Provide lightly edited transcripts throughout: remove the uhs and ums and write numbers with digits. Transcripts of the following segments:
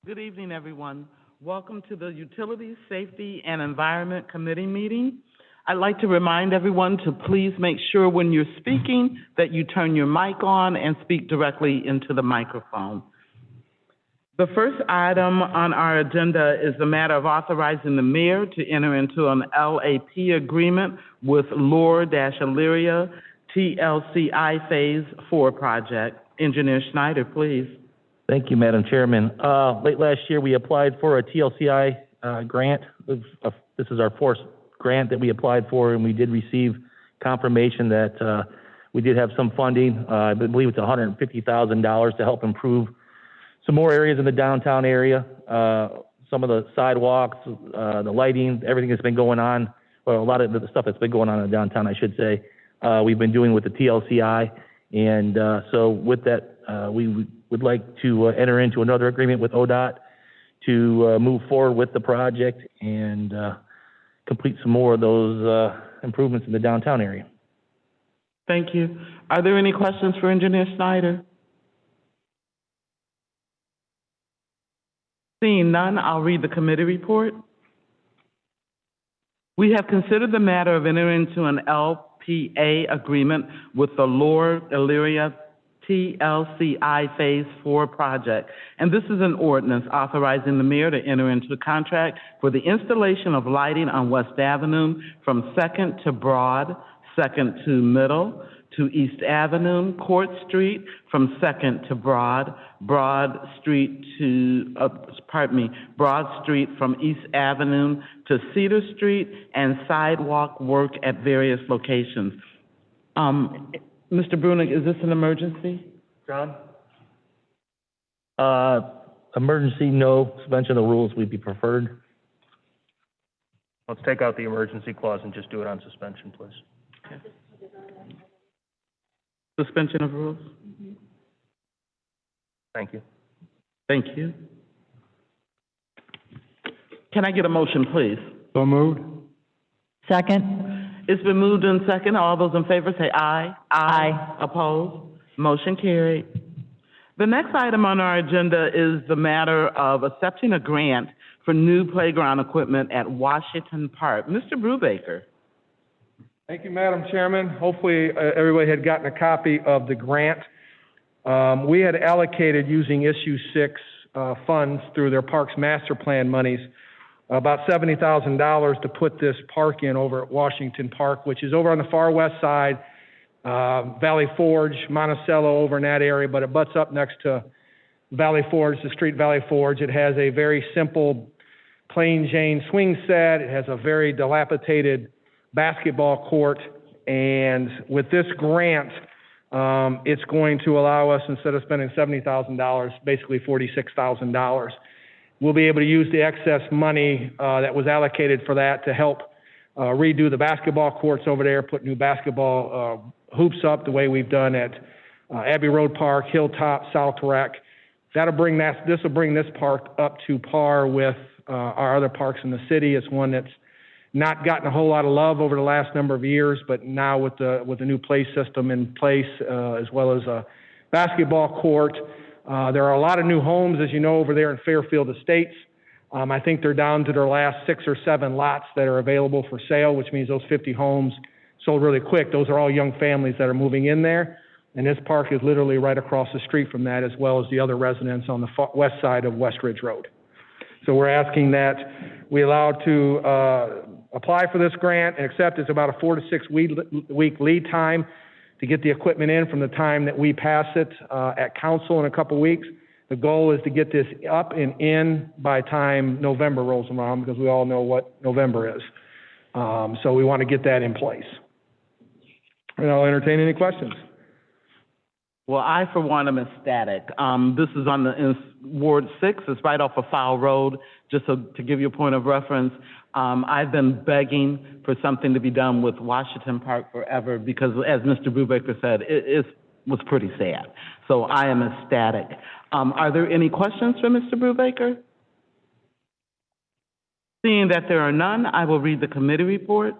Good evening, everyone. Welcome to the Utilities, Safety, and Environment Committee meeting. I'd like to remind everyone to please make sure when you're speaking that you turn your mic on and speak directly into the microphone. The first item on our agenda is the matter of authorizing the mayor to enter into an LAP agreement with Elyria TLCI Phase 4 project. Engineer Schneider, please. Thank you, Madam Chairman. Late last year, we applied for a TLCI grant. This is our fourth grant that we applied for, and we did receive confirmation that we did have some funding. I believe it's $150,000 to help improve some more areas in the downtown area. Some of the sidewalks, the lighting, everything that's been going on, or a lot of the stuff that's been going on in the downtown, I should say, we've been doing with the TLCI. And so with that, we would like to enter into another agreement with ODOT to move forward with the project and complete some more of those improvements in the downtown area. Thank you. Are there any questions for Engineer Snyder? Seeing none, I'll read the committee report. We have considered the matter of entering into an LPA agreement with the Elyria TLCI Phase 4 project, and this is an ordinance authorizing the mayor to enter into a contract for the installation of lighting on West Avenue from 2nd to Broad, 2nd to Middle, to East Avenue, Court Street, from 2nd to Broad, Broad Street from East Avenue to Cedar Street, and sidewalk work at various locations. Mr. Brunig, is this an emergency? John? Emergency, no. Suspension of the rules would be preferred. Let's take out the emergency clause and just do it on suspension, please. Okay. Suspension of rules? Thank you. Thank you. Can I get a motion, please? So moved. Second. It's been moved in second. All those in favor say aye. Aye. Opposed? Motion carried. The next item on our agenda is the matter of accepting a grant for new playground equipment at Washington Park. Mr. Brubaker. Thank you, Madam Chairman. Hopefully, everybody had gotten a copy of the grant. We had allocated, using Issue 6 funds through their Parks Master Plan monies, about $70,000 to put this park in over at Washington Park, which is over on the far west side, Valley Forge, Monticello, over in that area, but it butts up next to Valley Forge, the street Valley Forge. It has a very simple plain Jane swing set. It has a very dilapidated basketball court, and with this grant, it's going to allow us, instead of spending $70,000, basically $46,000. We'll be able to use the excess money that was allocated for that to help redo the basketball courts over there, put new basketball hoops up the way we've done at Abbey Road Park, Hilltop, South Rec. This will bring this park up to par with our other parks in the city. It's one that's not gotten a whole lot of love over the last number of years, but now with the new play system in place, as well as a basketball court, there are a lot of new homes, as you know, over there in Fairfield Estates. I think they're down to their last 6 or 7 lots that are available for sale, which means those 50 homes sold really quick. Those are all young families that are moving in there, and this park is literally right across the street from that, as well as the other residents on the west side of West Ridge Road. So we're asking that we allow to apply for this grant and accept. It's about a 4 to 6 week lead time to get the equipment in from the time that we pass it at council in a couple weeks. The goal is to get this up and in by time November rolls around, because we all know what November is. So we want to get that in place. And I'll entertain any questions. Well, I, for one, am ecstatic. This is on the Ward 6. It's right off of Fowle Road. Just to give you a point of reference, I've been begging for something to be done with Washington Park forever because, as Mr. Brubaker said, it was pretty sad. So I am ecstatic. Are there any questions for Mr. Brubaker? Seeing that there are none, I will read the committee report.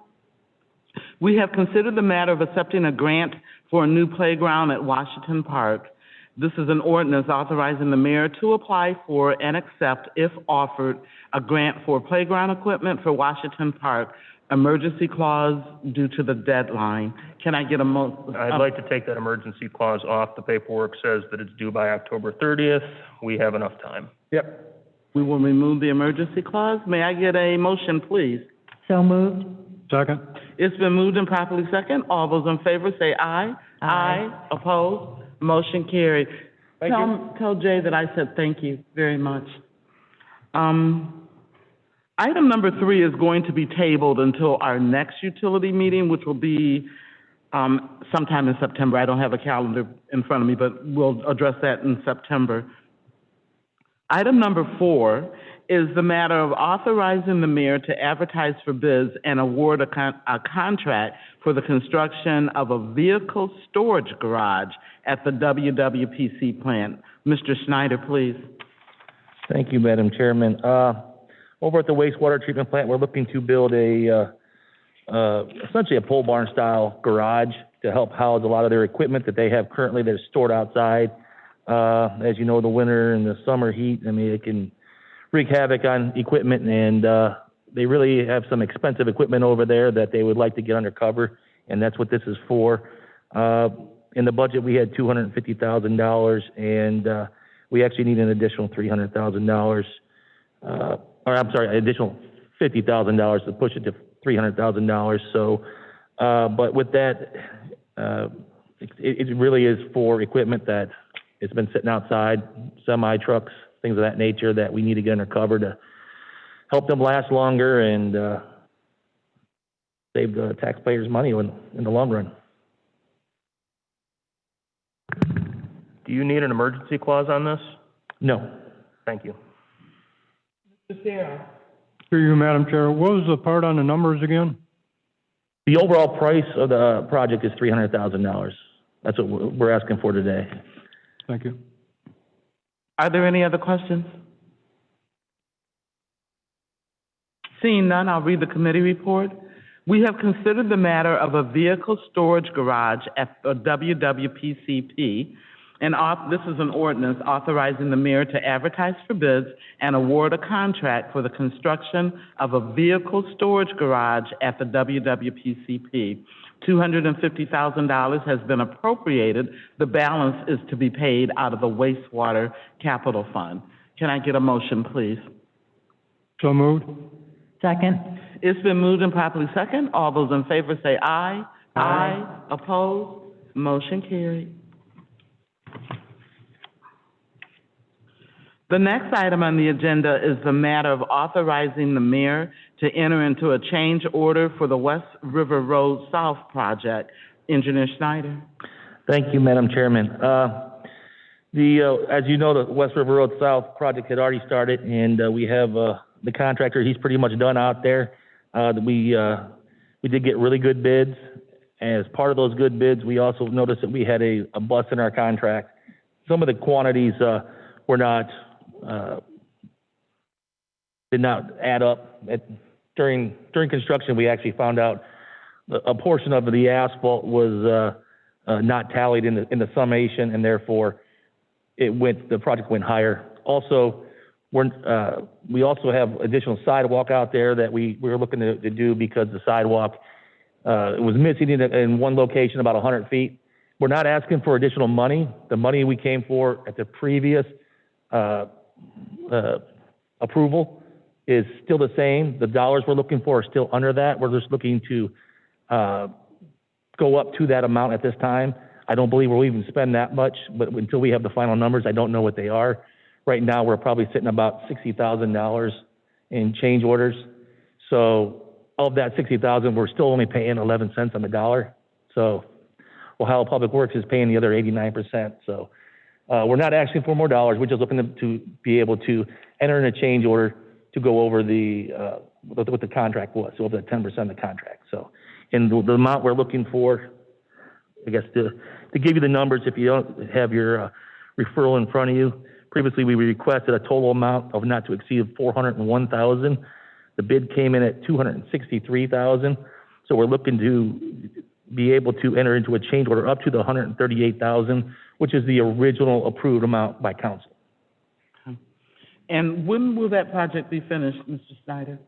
We have considered the matter of accepting a grant for a new playground at Washington Park. This is an ordinance authorizing the mayor to apply for and accept, if offered, a grant for playground equipment for Washington Park. Emergency clause due to the deadline. Can I get a I'd like to take that emergency clause off. The paperwork says that it's due by October 30th. We have enough time. Yep. We will remove the emergency clause. May I get a motion, please? So moved. Second. It's been moved and properly second. All those in favor say aye. Aye. Opposed? Motion carried. Thank you. Tell Jay that I said thank you very much. Item number 3 is going to be tabled until our next utility meeting, which will be sometime in September. I don't have a calendar in front of me, but we'll address that in September. Item number 4 is the matter of authorizing the mayor to advertise for bids and award a contract for the construction of a vehicle storage garage at the WWPC plant. Mr. Schneider, please. Thank you, Madam Chairman. Over at the wastewater treatment plant, we're looking to build essentially a pole barn style garage to help house a lot of their equipment that they have currently that is stored outside. As you know, the winter and the summer heat, I mean, it can wreak havoc on equipment, and they really have some expensive equipment over there that they would like to get under cover, and that's what this is for. In the budget, we had $250,000, and we actually need an additional $300,000. Or I'm sorry, additional $50,000 to push it to $300,000. So, but with that, it really is for equipment that has been sitting outside, semi trucks, things of that nature that we need to get under cover to help them last longer and save the taxpayers' money in the long run. Do you need an emergency clause on this? No. Thank you. Through you, Madam Chair, what was the part on the numbers again? The overall price of the project is $300,000. That's what we're asking for today. Thank you. Are there any other questions? Seeing none, I'll read the committee report. We have considered the matter of a vehicle storage garage at the WWPCP, and this is an ordinance authorizing the mayor to advertise for bids and award a contract for the construction of a vehicle storage garage at the WWPCP. $250,000 has been appropriated. The balance is to be paid out of the wastewater capital fund. Can I get a motion, please? So moved. Second. It's been moved and properly second. All those in favor say aye. Aye. Opposed? Motion carried. The next item on the agenda is the matter of authorizing the mayor to enter into a change order for the West River Road South project. Engineer Schneider. Thank you, Madam Chairman. As you know, the West River Road South project had already started, and we have the contractor. He's pretty much done out there. We did get really good bids. As part of those good bids, we also noticed that we had a bust in our contract. Some of the quantities were not did not add up. During construction, we actually found out a portion of the asphalt was not tallied in the summation, and therefore the project went higher. Also, we also have additional sidewalk out there that we were looking to do because the sidewalk it was missing in one location about 100 feet. We're not asking for additional money. The money we came for at the previous approval is still the same. The dollars we're looking for are still under that. We're just looking to go up to that amount at this time. I don't believe we'll even spend that much, but until we have the final numbers, I don't know what they are. Right now, we're probably sitting about $60,000 in change orders. So of that $60,000, we're still only paying 11 cents on the dollar. So Ohio Public Works is paying the other 89%. So we're not asking for more dollars. We're just looking to be able to enter in a change order to go over what the contract was, so over the 10% of the contract. So, and the amount we're looking for, I guess to give you the numbers, if you don't have your referral in front of you, previously we requested a total amount of not to exceed $401,000. The bid came in at $263,000. So we're looking to be able to enter into a change order up to the $138,000, which is the original approved amount by council. And when will that project be finished, Mr. Snyder?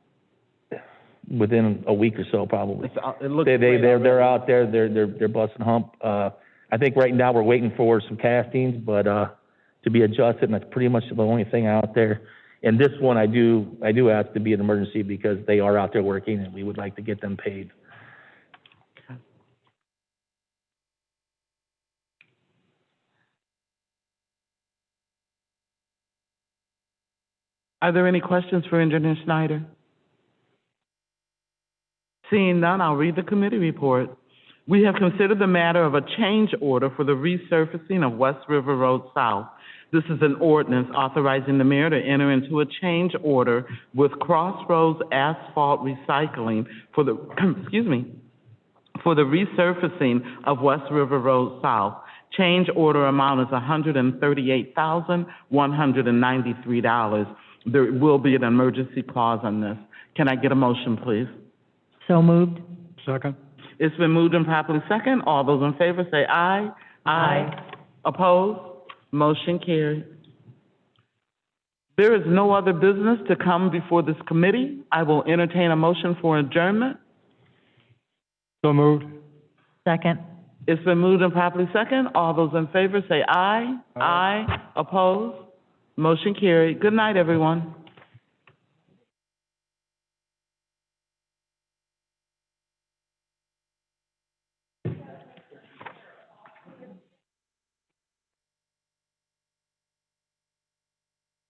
Within a week or so, probably. It looks They're great they're already. out there, they're busting hump. I think right now we're waiting for some castings, but, to be adjusted, and that's pretty much the only thing out there. And this one, I do ask to be an emergency because they are out there working and we would like to get them paid. Are there any questions for Engineer Snyder? Seeing none, I'll read the committee report. We have considered the matter of a change order for the resurfacing of West River Road South. This is an ordinance authorizing the mayor to enter into a change order with Crossroads Asphalt Recycling for the, excuse me, for the resurfacing of West River Road South. Change order amount is $138,193. There will be an emergency clause on this. Can I get a motion, please? So moved. Second? It's been moved and properly second. All those in favor say aye. Aye. Opposed? Motion carried. There is no other business to come before this committee. I will entertain a motion for adjournment. So moved. Second. It's been moved and properly second. All those in favor say aye. Aye. Opposed? Motion carried. Good night, everyone.